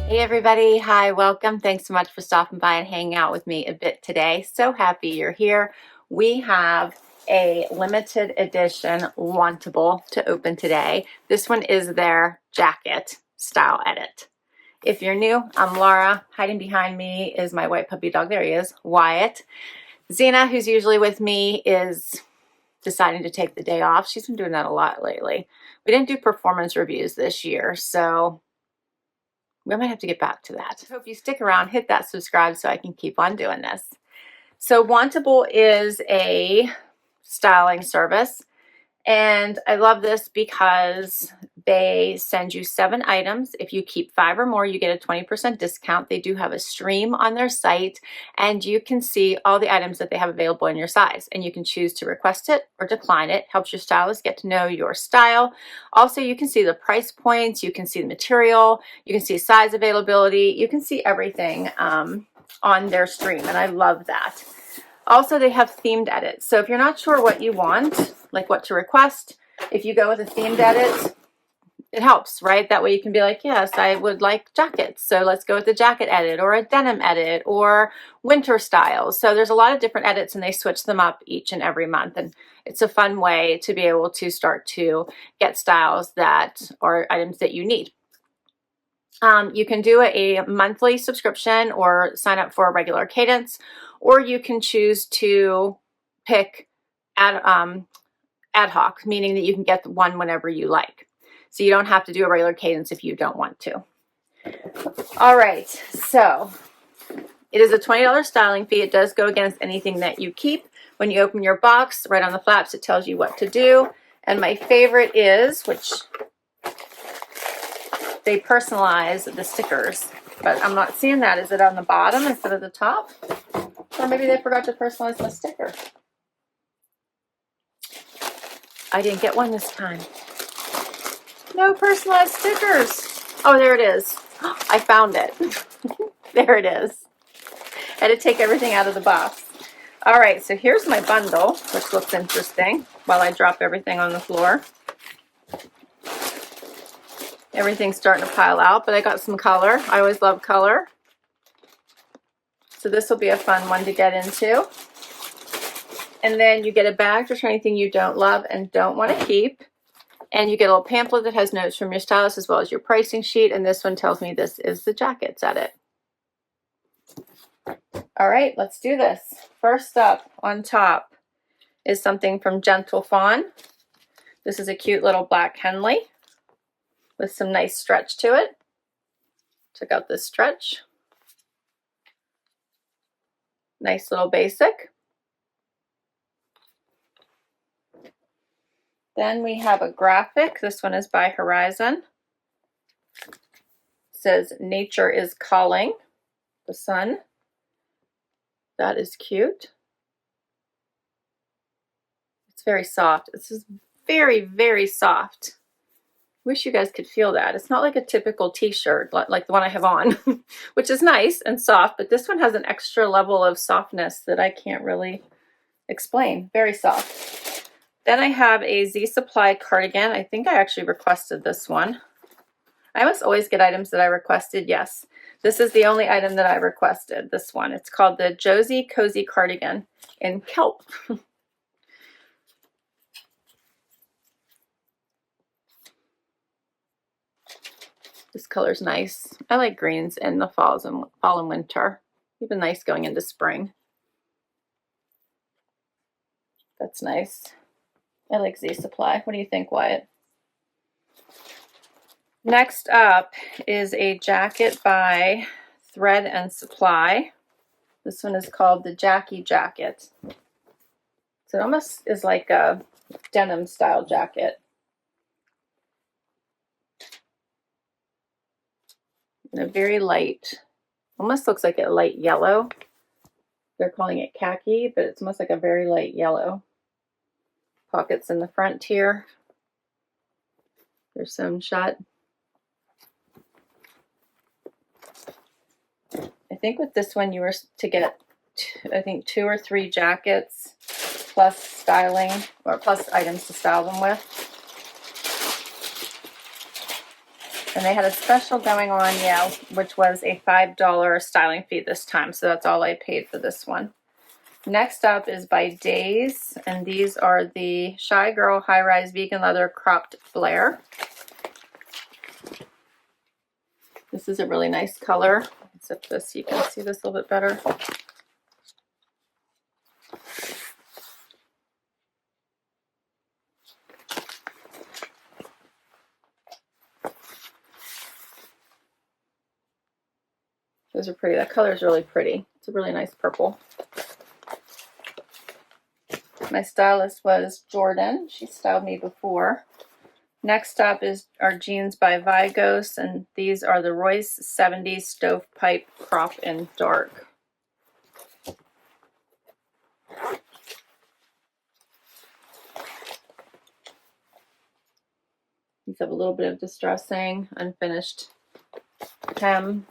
Hey everybody, hi, welcome. Thanks so much for stopping by and hanging out with me a bit today. So happy you're here. We have a limited edition Wantable to open today. This one is their jacket style edit. If you're new, I'm Laura. Hiding behind me is my white puppy dog. There he is, Wyatt. Xena, who's usually with me, is deciding to take the day off. She's been doing that a lot lately. We didn't do performance reviews this year, so we might have to get back to that. So if you stick around, hit that subscribe so I can keep on doing this. So Wantable is a styling service, and I love this because they send you 7 items. If you keep 5 or more, you get a 20% discount. They do have a stream on their site, and you can see all the items that they have available in your size, and you can choose to request it or decline it. Helps your stylist get to know your style. Also, you can see the price points, you can see the material, you can see size availability, you can see everything on their stream, and I love that. Also, they have themed edits. So if you're not sure what you want, like what to request, if you go with a themed edit, it helps, right? That way you can be like, yes, I would like jackets. So let's go with the jacket edit or a denim edit or winter styles. So there's a lot of different edits and they switch them up each and every month. And it's a fun way to be able to start to get styles that are items that you need. You can do a monthly subscription or sign up for a regular cadence, or you can choose to pick ad hoc, meaning that you can get one whenever you like. So you don't have to do a regular cadence if you don't want to. All right, so it is a $20 styling fee. It does go against anything that you keep. When you open your box, right on the flaps, it tells you what to do. And my favorite is, which they personalize the stickers, but I'm not seeing that. Is it on the bottom instead of the top? Or maybe they forgot to personalize the sticker. I didn't get one this time. No personalized stickers. Oh, there it is. I found it. There it is. I had to take everything out of the box. All right, so here's my bundle, which looks interesting while I drop everything on the floor. Everything's starting to pile out, but I got some color. I always love color. So this will be a fun one to get into. And then you get a bag for anything you don't love and don't want to keep. And you get a little pamphlet that has notes from your stylist as well as your pricing sheet. And this one tells me this is the jackets edit. All right, let's do this. First up on top is something from Gentle Fawn. This is a cute little black Henley with some nice stretch to it. Check out this stretch. Nice little basic. Then we have a graphic. This one is by Herizon. It says, "Nature is calling," the sun. That is cute. It's very soft. This is very, very soft. Wish you guys could feel that. It's not like a typical t-shirt like the one I have on, which is nice and soft, but this one has an extra level of softness that I can't really explain. Very soft. Then I have a Z Supply cardigan. I think I actually requested this one. I must always get items that I requested. Yes, this is the only item that I requested, this one. It's called the Josie Cozy Cardigan in kelp. This color's nice. I like greens in the fall and winter. Even nice going into spring. That's nice. I like Z Supply. What do you think, Wyatt? Next up is a jacket by Thread and Supply. This one is called the Jackie Jacket. So it almost is like a denim style jacket. And a very light, almost looks like a light yellow. They're calling it khaki, but it's almost like a very light yellow. Pockets in the front here. They're sewn shut. I think with this one you were to get, I think 2 or 3 jackets plus styling, or plus items to style them with. And they had a special going on, yeah, which was a $5 styling fee this time. So that's all I paid for this one. Next up is by Daze, and these are the Shy Girl High Rise Vegan Leather Cropped Flare. This is a really nice color. Zip this so you can see this a little bit better. Those are pretty. That color is really pretty. It's a really nice purple. My stylist was Jordan. She styled me before. Next up is our jeans by Vigoss, and these are the Royce 70s Stovepipe Crop in Dark. These have a little bit of distressing, unfinished hem.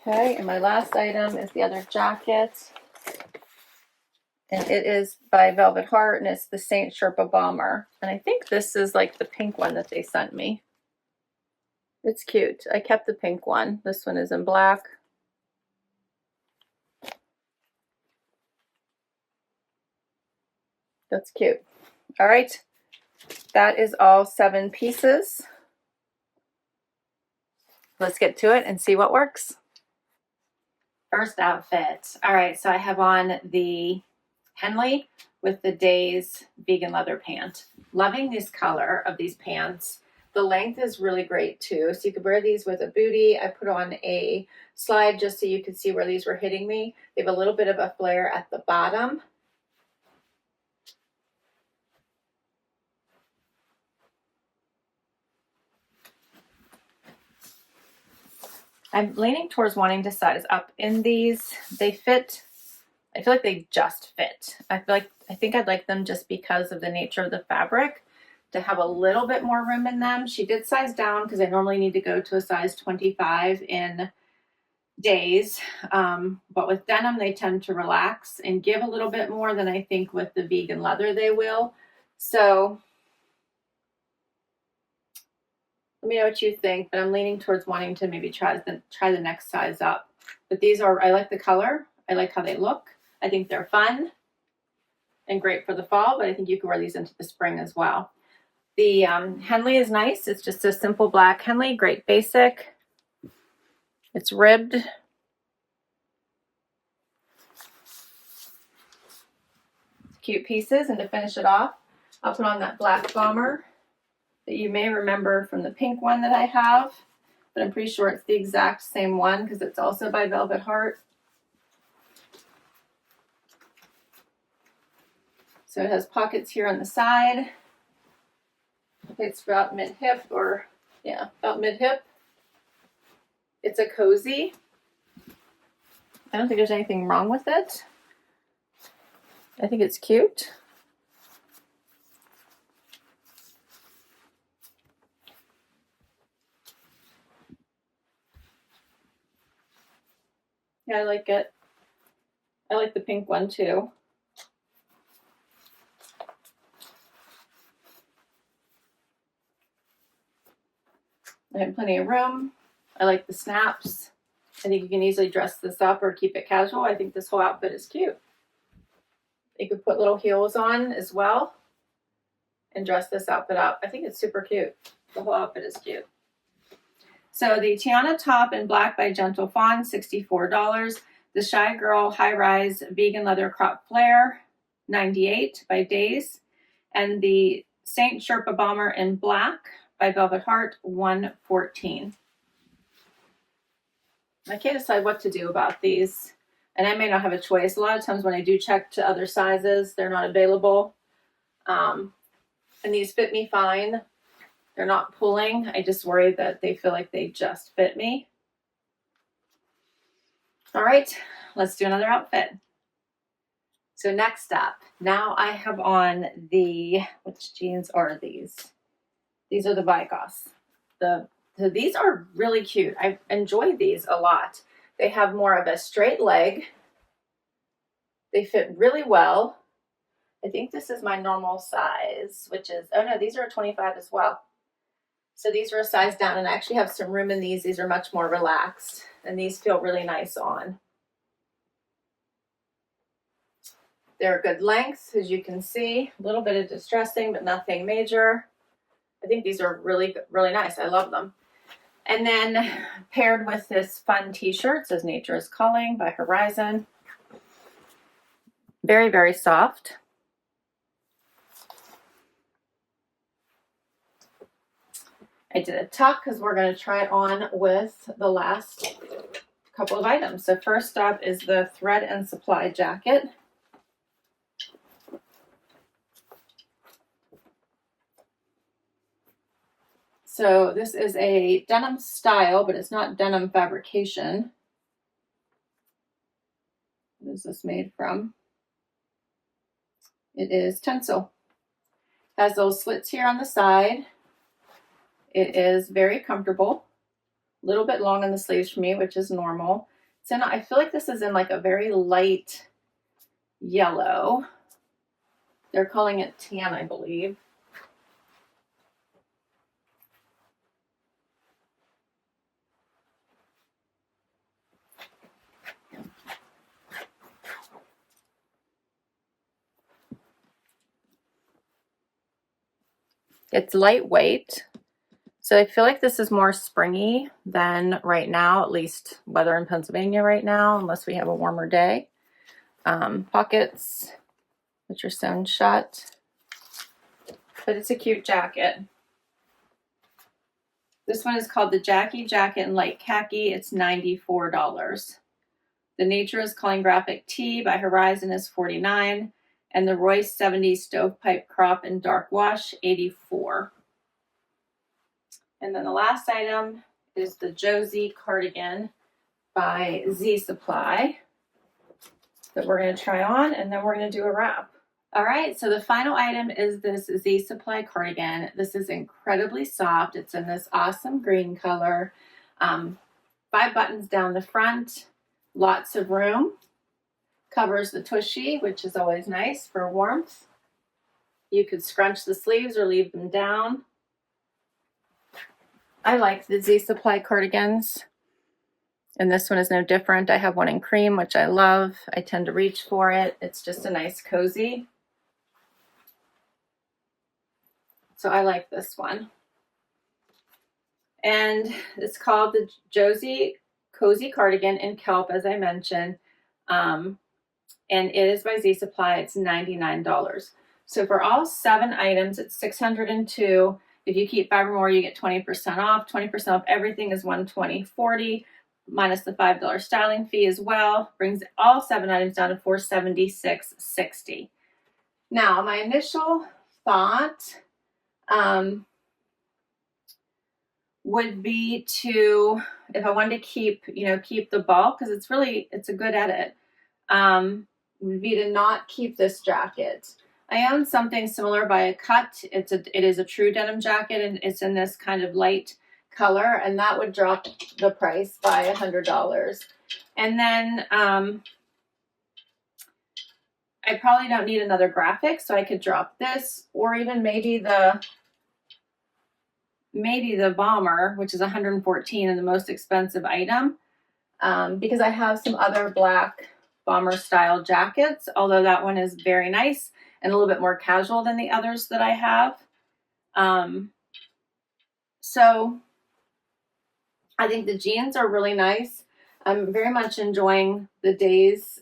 Okay, and my last item is the other jacket. And it is by Velvet Heart, and it's the Saint Sherpa Bomber. And I think this is like the pink one that they sent me. It's cute. I kept the pink one. This one is in black. That's cute. All right, that is all 7 pieces. Let's get to it and see what works. First outfit. All right, so I have on the Henley with the Daze vegan leather pant. Loving this color of these pants. The length is really great too. So you could wear these with a bootie. I put on a slide just so you could see where these were hitting me. They have a little bit of a flare at the bottom. I'm leaning towards wanting to size up in these. They fit, I feel like they just fit. I think I'd like them just because of the nature of the fabric to have a little bit more room in them. She did size down because I normally need to go to a size 25 in Daze. But with denim, they tend to relax and give a little bit more than I think with the vegan leather they will. So let me know what you think, but I'm leaning towards wanting to maybe try the next size up. But these are, I like the color. I like how they look. I think they're fun and great for the fall, but I think you can wear these into the spring as well. The Henley is nice. It's just a simple black Henley, great basic. It's ribbed. Cute pieces, and to finish it off, I'll put on that black bomber that you may remember from the pink one that I have, but I'm pretty sure it's the exact same one because it's also by Velvet Heart. So it has pockets here on the side. It's about mid-hip, or yeah, about mid-hip. It's a cozy. I don't think there's anything wrong with it. I think it's cute. Yeah, I like it. I like the pink one too. I have plenty of room. I like the snaps. I think you can easily dress this up or keep it casual. I think this whole outfit is cute. You could put little heels on as well and dress this outfit up. I think it's super cute. The whole outfit is cute. So the Tiana top in black by Gentle Fawn, $64. The Shy Girl High Rise Vegan Leather Crop Flare, $98 by Daze. And the Saint Sherpa Bomber in black by Velvet Heart, $114. I can't decide what to do about these, and I may not have a choice. A lot of times when I do check to other sizes, they're not available. And these fit me fine. They're not pulling. I just worry that they feel like they just fit me. All right, let's do another outfit. So next up, now I have on the, which jeans are these? These are the Vigoss. So these are really cute. I enjoy these a lot. They have more of a straight leg. They fit really well. I think this is my normal size, which is, oh no, these are a 25 as well. So these are a size down, and I actually have some room in these. These are much more relaxed, and these feel really nice on. They're good lengths, as you can see. A little bit of distressing, but nothing major. I think these are really, really nice. I love them. And then paired with this fun t-shirt, says Nature is Calling by Herizon. Very, very soft. I did a tuck because we're going to try it on with the last couple of items. So first up is the Thread and Supply jacket. So this is a denim style, but it's not denim fabrication. What is this made from? It is Tencel. Has those slits here on the side. It is very comfortable. A little bit long in the sleeves for me, which is normal. It's in, I feel like this is in like a very light yellow. They're calling it tan, I believe. It's lightweight, so I feel like this is more springy than right now, at least weather in Pennsylvania right now, unless we have a warmer day. Pockets, which are sewn shut, but it's a cute jacket. This one is called the Jackie Jacket in Light Khaki. It's $94. The Nature is Calling Graphic Tee by Herizon is $49. And the Royce 70 Stovepipe Crop in Dark Wash, $84. And then the last item is the Josie Cardigan by Z Supply that we're going to try on, and then we're going to do a wrap. All right, so the final item is this Z Supply cardigan. This is incredibly soft. It's in this awesome green color. 5 buttons down the front, lots of room. Covers the tushy, which is always nice for warmth. You could scrunch the sleeves or leave them down. I like the Z Supply cardigans, and this one is no different. I have one in cream, which I love. I tend to reach for it. It's just a nice cozy. So I like this one. And it's called the Josie Cozy Cardigan in Kelp, as I mentioned. And it is by Z Supply. It's $99. So for all 7 items, it's $602. If you keep 5 or more, you get 20% off. 20% off everything is $120.40, minus the $5 styling fee as well. Brings all 7 items down to $476.60. Now, my initial thought would be to, if I wanted to keep the bulk, because it's a good edit, would be to not keep this jacket. I own something similar by a cut. It is a true denim jacket, and it's in this kind of light color, and that would drop the price by $100. And then I probably don't need another graphic, so I could drop this, or even maybe the bomber, which is $114 and the most expensive item, because I have some other black bomber style jackets, although that one is very nice and a little bit more casual than the others that I have. So I think the jeans are really nice. I'm very much enjoying the Daze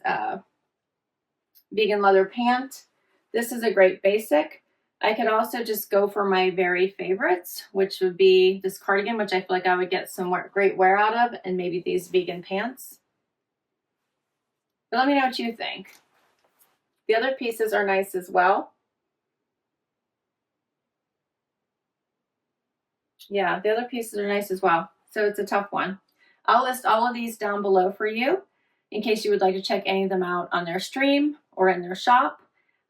vegan leather pant. This is a great basic. I could also just go for my very favorites, which would be this cardigan, which I feel like I would get some great wear out of, and maybe these vegan pants. But let me know what you think. The other pieces are nice as well. Yeah, the other pieces are nice as well. So it's a tough one. I'll list all of these down below for you in case you would like to check any of them out on their stream or in their shop.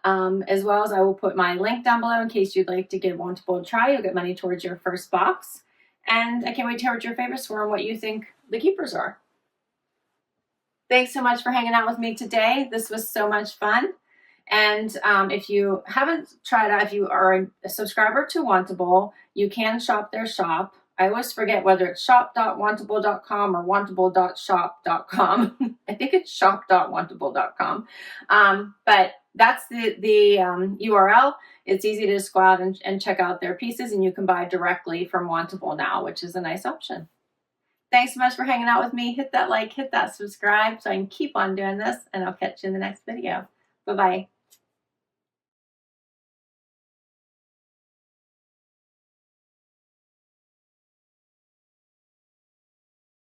As well as I will put my link down below in case you'd like to give Wantable a try. You'll get money towards your first box. And I can't wait to hear what your favorites were and what you think the keepers are. Thanks so much for hanging out with me today. This was so much fun. And if you haven't tried out, if you are a subscriber to Wantable, you can shop their shop. I always forget whether it's shop.wantable.com or wantable.shop.com. I think it's shop.wantable.com. But that's the URL. It's easy to just go out and check out their pieces, and you can buy directly from Wantable now, which is a nice option. Thanks so much for hanging out with me. Hit that like, hit that subscribe so I can keep on doing this, and I'll catch you in the next video. Bye-bye.